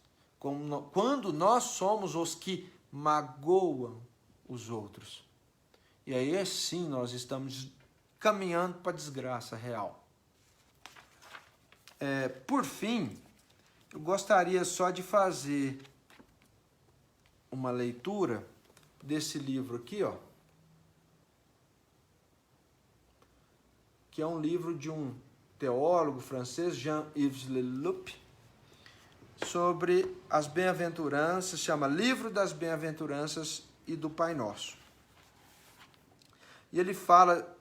Quando nós somos os que magoam os outros. E aí, assim, nós estamos caminhando para a desgraça real. Por fim, eu gostaria só de fazer uma leitura desse livro aqui, ó, que é um livro de um teólogo francês, Jean-Yves Leloup, sobre as bem-aventuranças, chama Livro das Bem-aventuranças e do Pai Nosso. E ele fala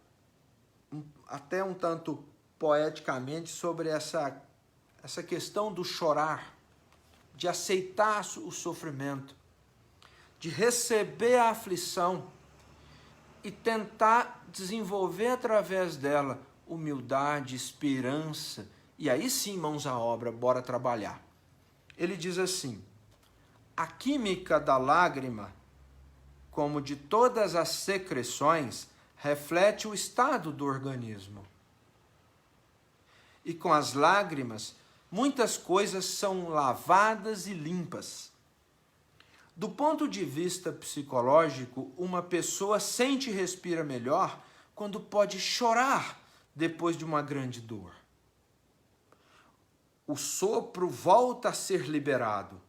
até um tanto poeticamente sobre essa questão do chorar, de aceitar o sofrimento, de receber a aflição e tentar desenvolver através dela humildade, esperança, e aí sim, mãos à obra, bora trabalhar. Ele diz assim: a química da lágrima, como de todas as secreções, reflete o estado do organismo. E com as lágrimas, muitas coisas são lavadas e limpas. Do ponto de vista psicológico, uma pessoa sente e respira melhor quando pode chorar depois de uma grande dor. O sopro volta a ser liberado.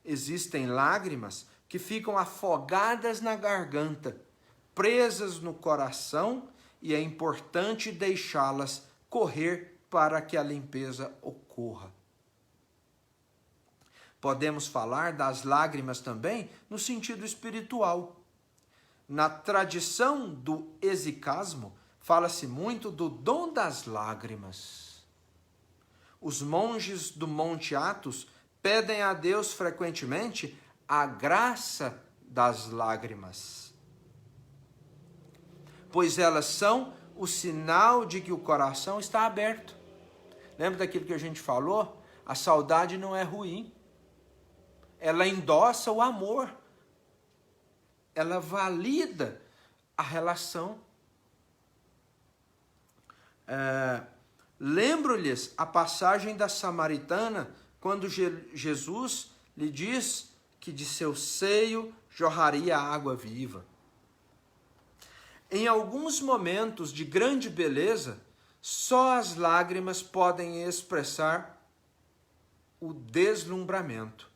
Existem lágrimas que ficam afogadas na garganta, presas no coração, e é importante deixá-las correr para que a limpeza ocorra. Podemos falar das lágrimas também no sentido espiritual. Na tradição do exicasmo, fala-se muito do dom das lágrimas. Os monges do Monte Athos pedem a Deus frequentemente a graça das lágrimas, pois elas são o sinal de que o coração está aberto. Lembra daquilo que a gente falou? A saudade não é ruim. Ela endossa o amor. Ela valida a relação. Lembro-lhes a passagem da samaritana, quando Jesus lhe diz que de seu seio jorraria água viva. Em alguns momentos de grande beleza, só as lágrimas podem expressar o deslumbramento.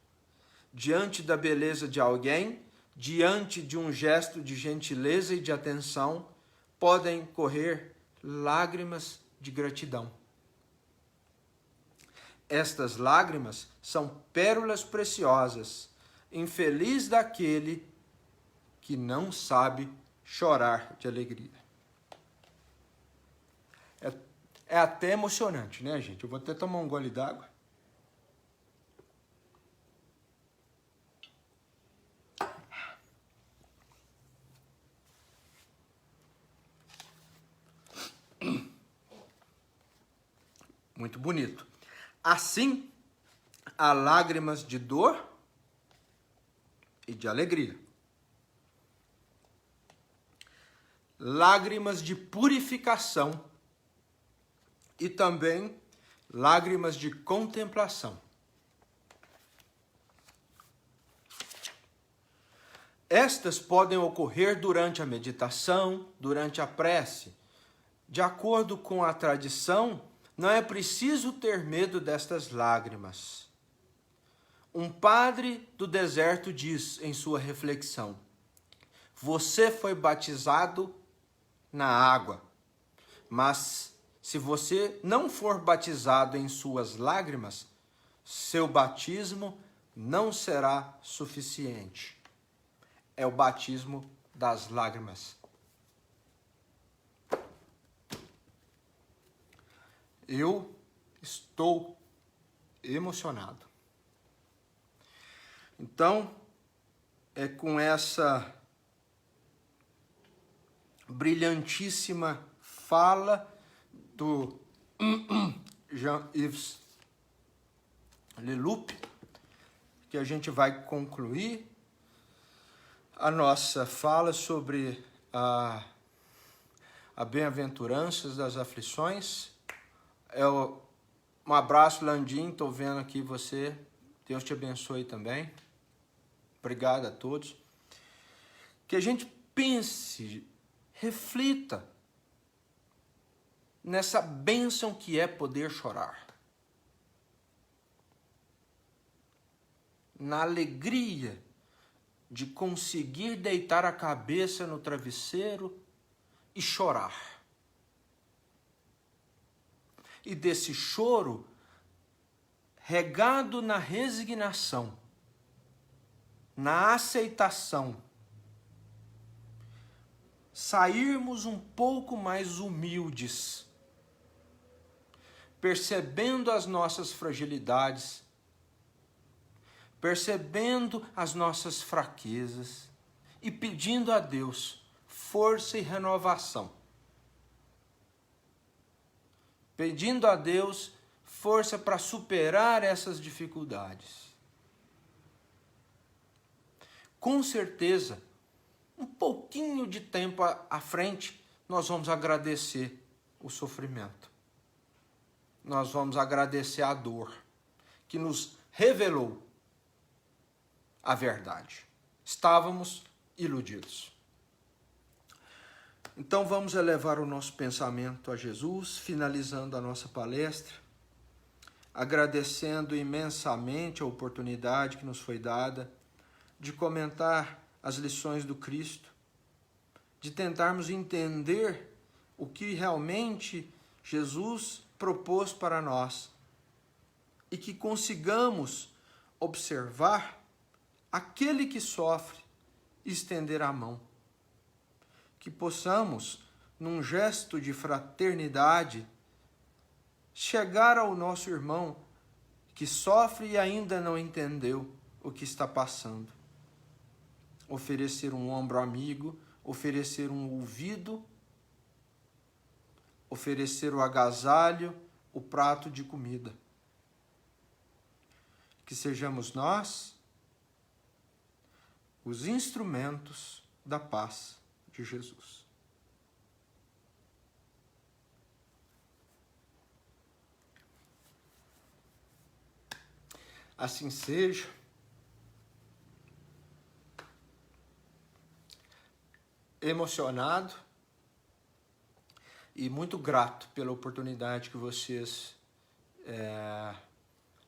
Diante da beleza de alguém, diante de um gesto de gentileza e de atenção, podem correr lágrimas de gratidão. Estas lágrimas são pérolas preciosas. Infeliz daquele que não sabe chorar de alegria. É até emocionante, né, gente? Eu vou até tomar um gole d'água. Muito bonito. Assim, há lágrimas de dor e de alegria. Lágrimas de purificação e também lágrimas de contemplação. Estas podem ocorrer durante a meditação, durante a prece. De acordo com a tradição, não é preciso ter medo destas lágrimas. Um padre do deserto diz em sua reflexão: você foi batizado na água, mas se você não for batizado em suas lágrimas, seu batismo não será suficiente. É o batismo das lágrimas. Eu estou emocionado. Então, é com essa brilhantíssima fala do Jean-Yves Leloup que a gente vai concluir a nossa fala sobre a bem-aventuranças das aflições. Um abraço, Landim, estou vendo aqui você. Deus te abençoe também. Obrigado a todos. Que a gente pense, reflita nessa bênção que é poder chorar. Na alegria de conseguir deitar a cabeça no travesseiro e chorar. E desse choro, regado na resignação, na aceitação, sairmos um pouco mais humildes, percebendo as nossas fragilidades, percebendo as nossas fraquezas e pedindo a Deus força e renovação. Pedindo a Deus força para superar essas dificuldades. Com certeza, um pouquinho de tempo à frente, nós vamos agradecer o sofrimento. Nós vamos agradecer a dor que nos revelou a verdade. Estávamos iludidos. Então vamos elevar o nosso pensamento a Jesus, finalizando a nossa palestra, agradecendo imensamente a oportunidade que nos foi dada de comentar as lições do Cristo, de tentarmos entender o que realmente Jesus propôs para nós e que consigamos observar aquele que sofre e estender a mão. Que possamos, num gesto de fraternidade, chegar ao nosso irmão que sofre e ainda não entendeu o que está passando. Oferecer um ombro amigo, oferecer um ouvido, oferecer o agasalho, o prato de comida. Que sejamos nós os instrumentos da paz de Jesus. Assim seja. Emocionado e muito grato pela oportunidade que vocês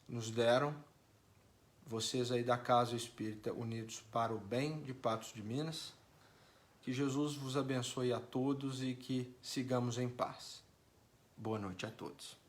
nos deram, vocês aí da Casa Espírita Unidos para o Bem de Patos de Minas. Que Jesus vos abençoe a todos e que sigamos em paz. Boa noite a todos.